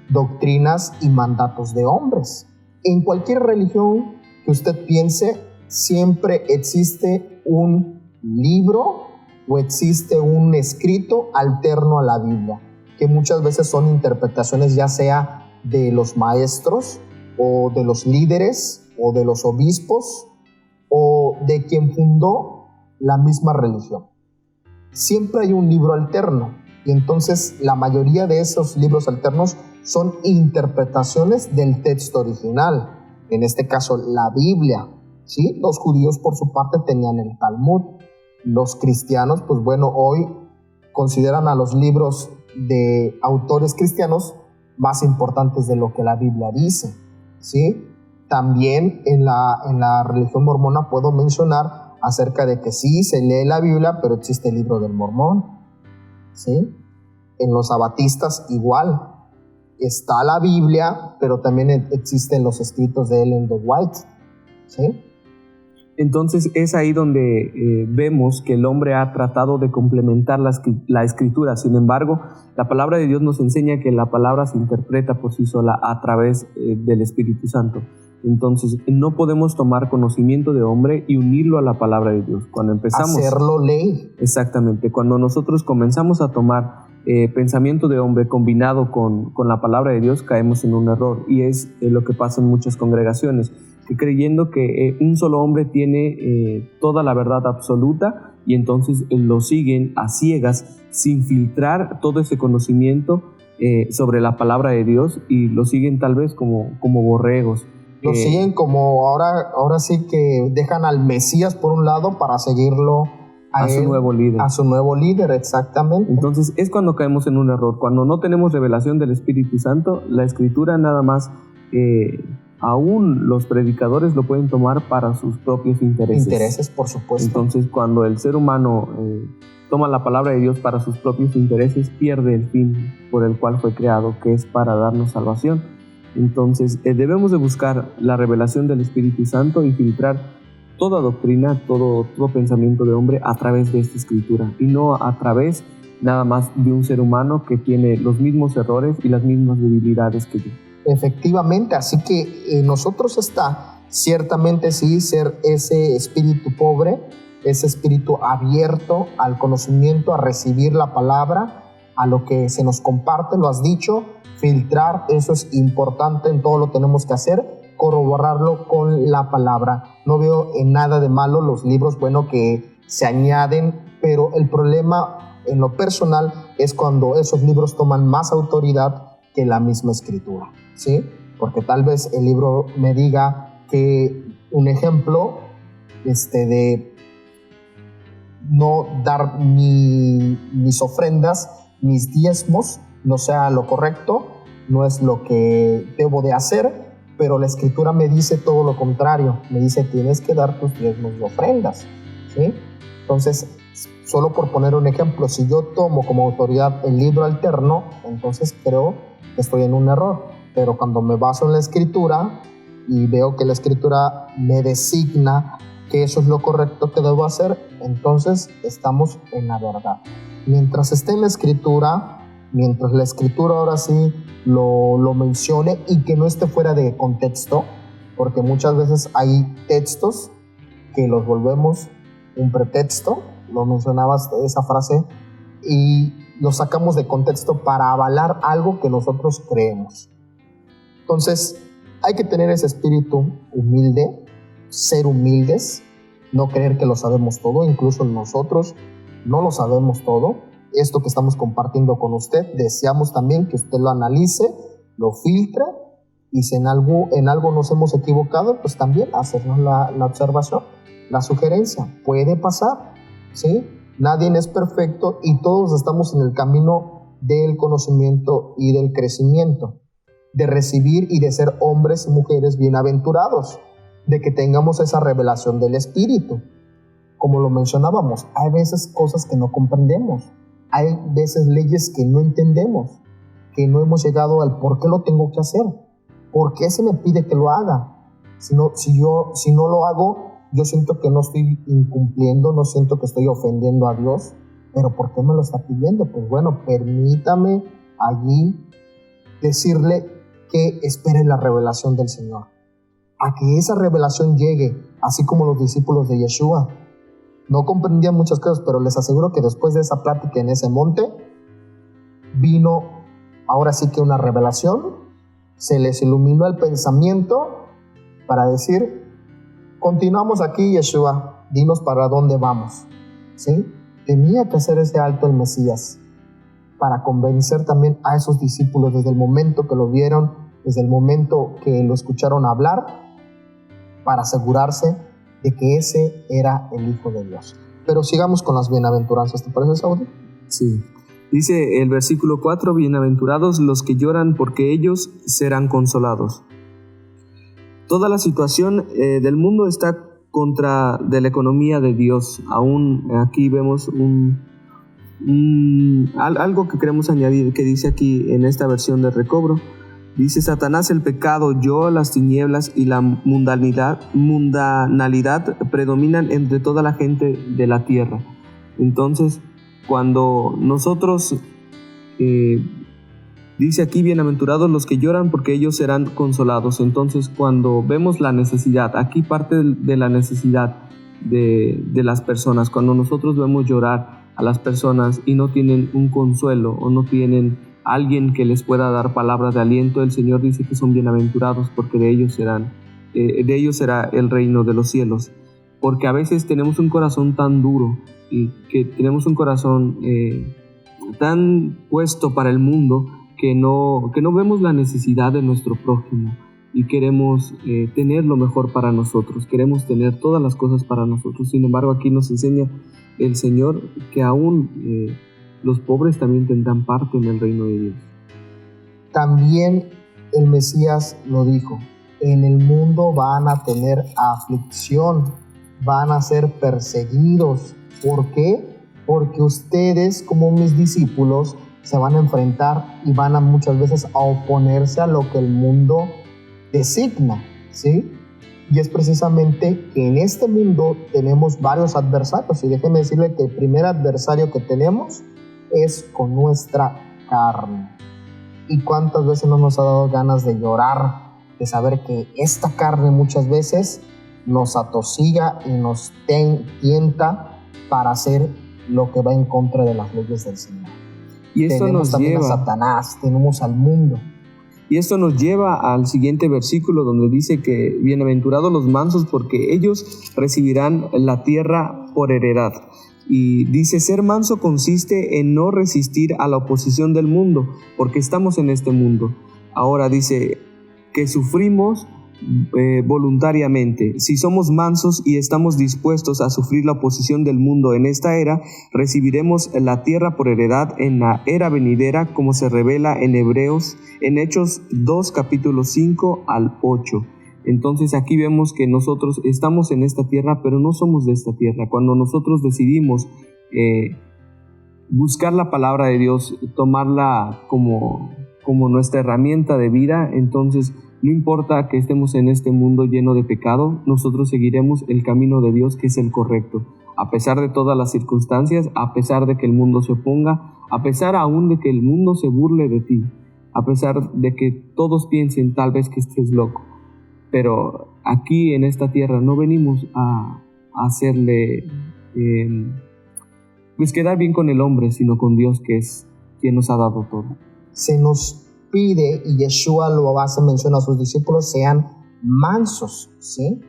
doctrinas y mandatos de hombres. En cualquier religión que usted piense, siempre existe un libro o existe un escrito alterno a la Biblia, que muchas veces son interpretaciones ya sea de los maestros o de los líderes o de los obispos o de quien fundó la misma religión. Siempre hay un libro alterno y entonces la mayoría de esos libros alternos son interpretaciones del texto original, en este caso la Biblia, ¿sí? Los judíos por su parte tenían el Talmud. Los cristianos, pues bueno, hoy consideran a los libros de autores cristianos más importantes de lo que la Biblia dice, ¿sí? También en la religión mormona puedo mencionar acerca de que sí, se lee la Biblia, pero existe el libro del Mormón, ¿sí? En los abatistas igual, está la Biblia, pero también existen los escritos de Ellen G. White, ¿sí? Entonces es ahí donde vemos que el hombre ha tratado de complementar la Escritura. Sin embargo, la palabra de Dios nos enseña que la palabra se interpreta por sí sola a través del Espíritu Santo. Entonces no podemos tomar conocimiento de hombre y unirlo a la palabra de Dios. Cuando empezamos hacerlo ley. Exactamente. Cuando nosotros comenzamos a tomar pensamiento de hombre combinado con la palabra de Dios, caemos en un error. Y es lo que pasa en muchas congregaciones, que creyendo que un solo hombre tiene toda la verdad absoluta, y entonces lo siguen a ciegas, sin filtrar todo ese conocimiento sobre la palabra de Dios, y lo siguen tal vez como borregos. Lo siguen como ahora sí que dejan al Mesías por un lado para seguirlo a su nuevo líder. A su nuevo líder, exactamente. Entonces es cuando caemos en un error. Cuando no tenemos revelación del Espíritu Santo, la Escritura nada más, aún los predicadores lo pueden tomar para sus propios intereses. Intereses, por supuesto. Entonces cuando el ser humano toma la palabra de Dios para sus propios intereses, pierde el fin por el cual fue creado, que es para darnos salvación. Entonces debemos de buscar la revelación del Espíritu Santo y filtrar toda doctrina, todo pensamiento de hombre a través de esta Escritura, y no a través nada más de un ser humano que tiene los mismos errores y las mismas debilidades que yo. Efectivamente, así que nosotros está ciertamente sí ser ese espíritu pobre, ese espíritu abierto al conocimiento, a recibir la palabra, a lo que se nos comparte, lo has dicho, filtrar, eso es importante, en todo lo tenemos que hacer, corroborarlo con la palabra. No veo en nada de malo los libros, bueno, que se añaden, pero el problema en lo personal es cuando esos libros toman más autoridad que la misma Escritura, ¿sí? Porque tal vez el libro me diga que un ejemplo de no dar mis ofrendas, mis diezmos, no sea lo correcto, no es lo que debo de hacer, pero la Escritura me dice todo lo contrario, me dice tienes que dar tus diezmos y ofrendas, ¿sí? Entonces, solo por poner un ejemplo, si yo tomo como autoridad el libro alterno, entonces creo que estoy en un error, pero cuando me baso en la Escritura y veo que la Escritura me designa que eso es lo correcto que debo hacer, entonces estamos en la verdad. Mientras esté en la Escritura, mientras la Escritura ahora sí lo mencione y que no esté fuera de contexto, porque muchas veces hay textos que los volvemos un pretexto, lo mencionabas esa frase, y lo sacamos de contexto para avalar algo que nosotros creemos. Entonces hay que tener ese espíritu humilde, ser humildes, no creer que lo sabemos todo, incluso nosotros no lo sabemos todo. Esto que estamos compartiendo con usted, deseamos también que usted lo analice, lo filtre, y si en algo nos hemos equivocado, pues también hacernos la observación, la sugerencia. Puede pasar, ¿sí? Nadie es perfecto y todos estamos en el camino del conocimiento y del crecimiento, de recibir y de ser hombres y mujeres bienaventurados, de que tengamos esa revelación del Espíritu. Como lo mencionábamos, hay veces cosas que no comprendemos, hay veces leyes que no entendemos, que no hemos llegado al por qué lo tengo que hacer, por qué se me pide que lo haga. Si no lo hago, yo siento que no estoy incumpliendo, no siento que estoy ofendiendo a Dios, pero ¿por qué me lo está pidiendo? Pues bueno, permítame allí decirle que espere la revelación del Señor, a que esa revelación llegue, así como los discípulos de Yeshua. No comprendían muchas cosas, pero les aseguro que después de esa plática en ese monte, vino ahora sí que una revelación, se les iluminó el pensamiento para decir, continuamos aquí, Yeshua, dinos para dónde vamos, ¿sí? Tenía que hacer ese alto el Mesías para convencer también a esos discípulos desde el momento que lo vieron, desde el momento que lo escucharon hablar, para asegurarse de que ese era el Hijo de Dios. Pero sigamos con las bienaventuranzas, ¿te parece, Saudi? Sí. Dice el versículo 4, bienaventurados los que lloran porque ellos serán consolados. Toda la situación del mundo está contra de la economía de Dios. Aún aquí vemos algo que queremos añadir, que dice aquí en esta versión de recobro. Dice, Satanás, el pecado, yo, las tinieblas y la mundanalidad predominan entre toda la gente de la tierra. Entonces, cuando nosotros, dice aquí, bienaventurados los que lloran porque ellos serán consolados. Entonces, cuando vemos la necesidad, aquí parte de la necesidad de las personas, cuando nosotros vemos llorar a las personas y no tienen un consuelo o no tienen alguien que les pueda dar palabras de aliento, el Señor dice que son bienaventurados porque de ellos será el reino de los cielos. Porque a veces tenemos un corazón tan duro y que tenemos un corazón tan puesto para el mundo que no vemos la necesidad de nuestro prójimo y queremos tener lo mejor para nosotros, queremos tener todas las cosas para nosotros. Sin embargo, aquí nos enseña el Señor que aún los pobres también tendrán parte en el reino de Dios. También el Mesías lo dijo: en el mundo van a tener aflicción, van a ser perseguidos. ¿Por qué? Porque ustedes, como mis discípulos, se van a enfrentar y van a muchas veces a oponerse a lo que el mundo designa, ¿sí? Y es precisamente que en este mundo tenemos varios adversarios, y déjenme decirle que el primer adversario que tenemos es con nuestra carne. ¿Y cuántas veces no nos ha dado ganas de llorar, de saber que esta carne muchas veces nos atosiga y nos tienta para hacer lo que va en contra de las leyes del Señor? Y esto tenemos también lleva a Satanás, tenemos al mundo. Y esto nos lleva al siguiente versículo donde dice que bienaventurados los mansos porque ellos recibirán la tierra por heredad. Y dice, ser manso consiste en no resistir a la oposición del mundo, porque estamos en este mundo. Ahora dice que sufrimos voluntariamente. Si somos mansos y estamos dispuestos a sufrir la oposición del mundo en esta era, recibiremos la tierra por heredad en la era venidera, como se revela en Hechos 2, capítulos 5 al 8. Entonces aquí vemos que nosotros estamos en esta tierra, pero no somos de esta tierra. Cuando nosotros decidimos buscar la palabra de Dios, tomarla como nuestra herramienta de vida, entonces no importa que estemos en este mundo lleno de pecado, nosotros seguiremos el camino de Dios, que es el correcto. A pesar de todas las circunstancias, a pesar de que el mundo se oponga, a pesar aún de que el mundo se burle de ti, a pesar de que todos piensen tal vez que estés loco. Pero aquí en esta tierra no venimos a hacerle pues quedar bien con el hombre, sino con Dios, que es quien nos ha dado todo. Se nos pide, y Yeshua lo hace mención a sus discípulos, sean mansos, ¿sí?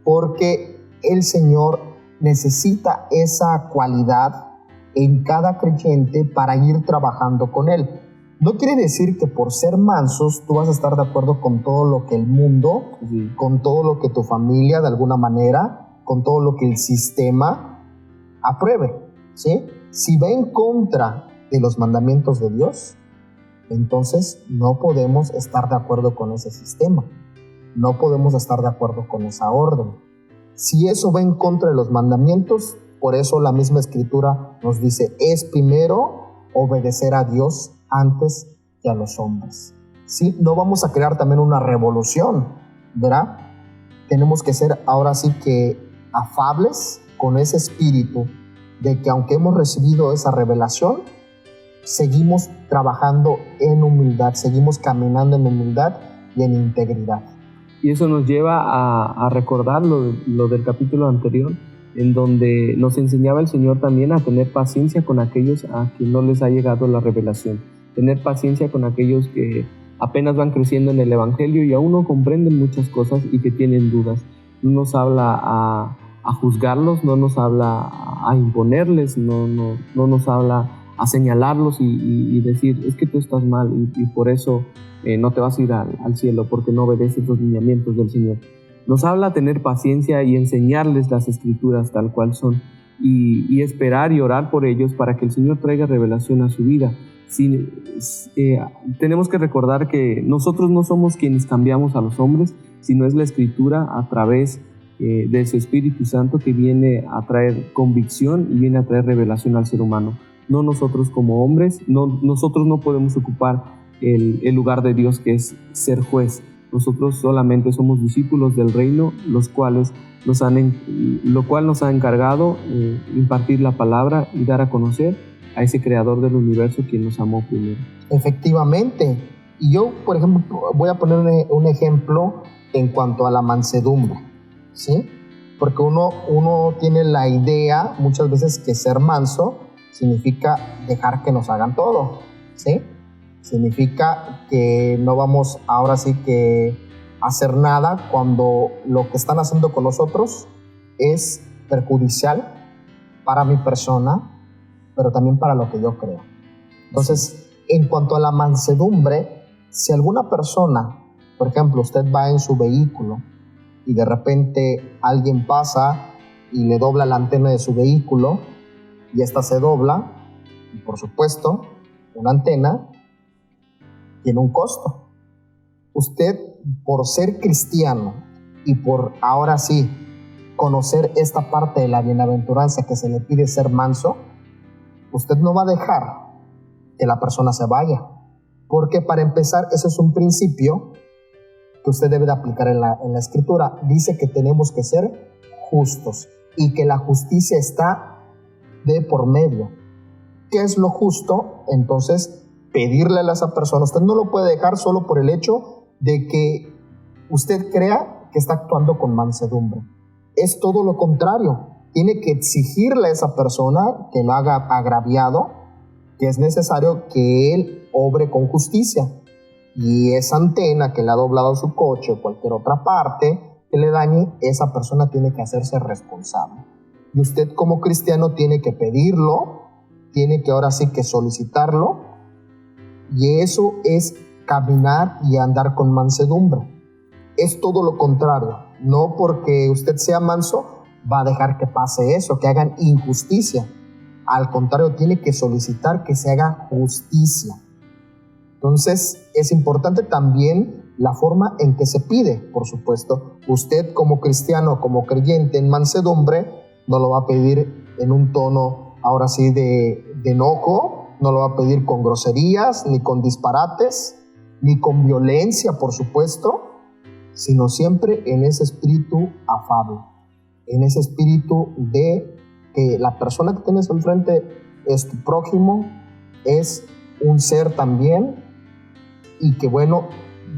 Porque el Señor necesita esa cualidad en cada creyente para ir trabajando con Él. No quiere decir que por ser mansos tú vas a estar de acuerdo con todo lo que el mundo, con todo lo que tu familia de alguna manera, con todo lo que el sistema apruebe, ¿sí? Si va en contra de los mandamientos de Dios, entonces no podemos estar de acuerdo con ese sistema, no podemos estar de acuerdo con esa orden. Si eso va en contra de los mandamientos, por eso la misma Escritura nos dice, es primero obedecer a Dios antes que a los hombres, ¿sí? No vamos a crear también una revolución, ¿verdad? Tenemos que ser ahora sí que afables con ese espíritu de que aunque hemos recibido esa revelación, seguimos trabajando en humildad, seguimos caminando en humildad y en integridad. Y eso nos lleva a recordar lo del capítulo anterior, en donde nos enseñaba el Señor también a tener paciencia con aquellos a quien no les ha llegado la revelación, tener paciencia con aquellos que apenas van creciendo en el Evangelio y aún no comprenden muchas cosas y que tienen dudas. No nos habla a juzgarlos, no nos habla a imponerles, no nos habla a señalarlos y decir, es que tú estás mal y por eso no te vas a ir al cielo porque no obedeces los lineamientos del Señor. Nos habla a tener paciencia y enseñarles las Escrituras tal cual son y esperar y orar por ellos para que el Señor traiga revelación a su vida. Tenemos que recordar que nosotros no somos quienes cambiamos a los hombres, sino es la Escritura a través de su Espíritu Santo que viene a traer convicción y viene a traer revelación al ser humano. No nosotros como hombres, nosotros no podemos ocupar el lugar de Dios, que es ser juez. Nosotros solamente somos discípulos del reino, lo cual nos ha encargado impartir la palabra y dar a conocer a ese creador del universo quien nos amó primero. Efectivamente. Y yo, por ejemplo, voy a poner un ejemplo en cuanto a la mansedumbre, ¿sí? Porque uno tiene la idea muchas veces que ser manso significa dejar que nos hagan todo, ¿sí? Significa que no vamos ahora sí que hacer nada cuando lo que están haciendo con nosotros es perjudicial para mi persona, pero también para lo que yo creo. Entonces, en cuanto a la mansedumbre, si alguna persona, por ejemplo, usted va en su vehículo y de repente alguien pasa y le dobla la antena de su vehículo y esta se dobla, y por supuesto, una antena tiene un costo. Usted, por ser cristiano y por ahora sí conocer esta parte de la bienaventuranza que se le pide ser manso, usted no va a dejar que la persona se vaya, porque para empezar, ese es un principio que usted debe de aplicar en la Escritura. Dice que tenemos que ser justos y que la justicia está de por medio. ¿Qué es lo justo? Entonces, pedirle a esa persona. Usted no lo puede dejar solo por el hecho de que usted crea que está actuando con mansedumbre. Es todo lo contrario. Tiene que exigirle a esa persona que lo haga agraviado, que es necesario que él obre con justicia. Y esa antena que le ha doblado su coche o cualquier otra parte que le dañe, esa persona tiene que hacerse responsable. Y usted como cristiano tiene que pedirlo, tiene que ahora sí que solicitarlo, y eso es caminar y andar con mansedumbre. Es todo lo contrario. No porque usted sea manso va a dejar que pase eso, que hagan injusticia. Al contrario, tiene que solicitar que se haga justicia. Entonces, es importante también la forma en que se pide, por supuesto. Usted como cristiano, como creyente en mansedumbre, no lo va a pedir en un tono, ahora sí, de enojo, no lo va a pedir con groserías, ni con disparates, ni con violencia, por supuesto, sino siempre en ese espíritu afable, en ese espíritu de que la persona que tienes enfrente es tu prójimo, es un ser también, y que bueno,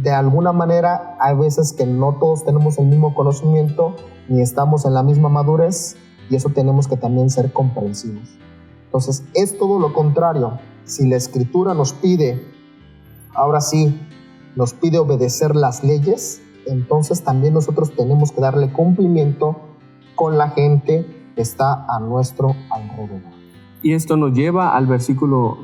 de alguna manera hay veces que no todos tenemos el mismo conocimiento ni estamos en la misma madurez, y eso tenemos que también ser comprensivos. Entonces es todo lo contrario. Si la Escritura nos pide, ahora sí, nos pide obedecer las leyes, entonces también nosotros tenemos que darle cumplimiento con la gente que está a nuestro alrededor. Y esto nos lleva al versículo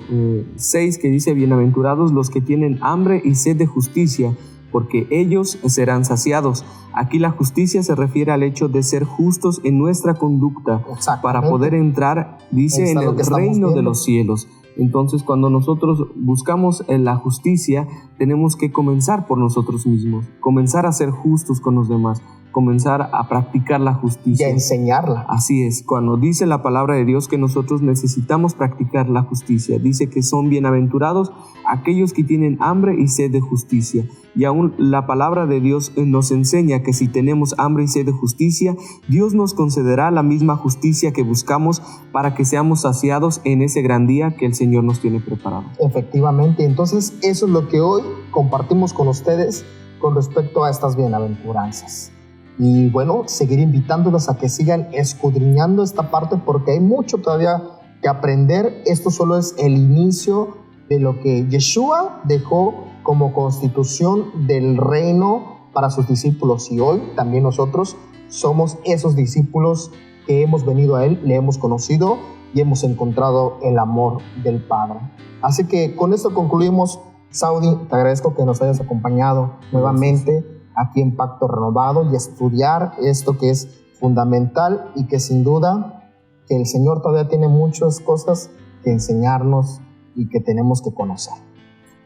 6 que dice: bienaventurados los que tienen hambre y sed de justicia, porque ellos serán saciados. Aquí la justicia se refiere al hecho de ser justos en nuestra conducta para poder entrar, dice, en el reino de los cielos. Entonces, cuando nosotros buscamos la justicia, tenemos que comenzar por nosotros mismos, comenzar a ser justos con los demás, comenzar a practicar la justicia. Y a enseñarla. Así es, cuando dice la palabra de Dios que nosotros necesitamos practicar la justicia, dice que son bienaventurados aquellos que tienen hambre y sed de justicia. Y aún la palabra de Dios nos enseña que si tenemos hambre y sed de justicia, Dios nos concederá la misma justicia que buscamos para que seamos saciados en ese gran día que el Señor nos tiene preparado. Efectivamente, entonces eso es lo que hoy compartimos con ustedes con respecto a estas bienaventuranzas. Y bueno, seguir invitándolos a que sigan escudriñando esta parte, porque hay mucho todavía que aprender. Esto solo es el inicio de lo que Yeshua dejó como constitución del reino para sus discípulos, y hoy también nosotros somos esos discípulos que hemos venido a Él, le hemos conocido y hemos encontrado el amor del Padre. Así que con esto concluimos. Saudi, te agradezco que nos hayas acompañado nuevamente aquí en Pacto Renovado y estudiar esto que es fundamental, y que sin duda que el Señor todavía tiene muchas cosas que enseñarnos y que tenemos que conocer.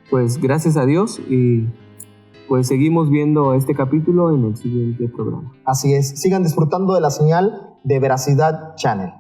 Pues gracias a Dios, y pues seguimos viendo este capítulo en el siguiente programa. Así es, sigan disfrutando de la señal de Veracidad Channel.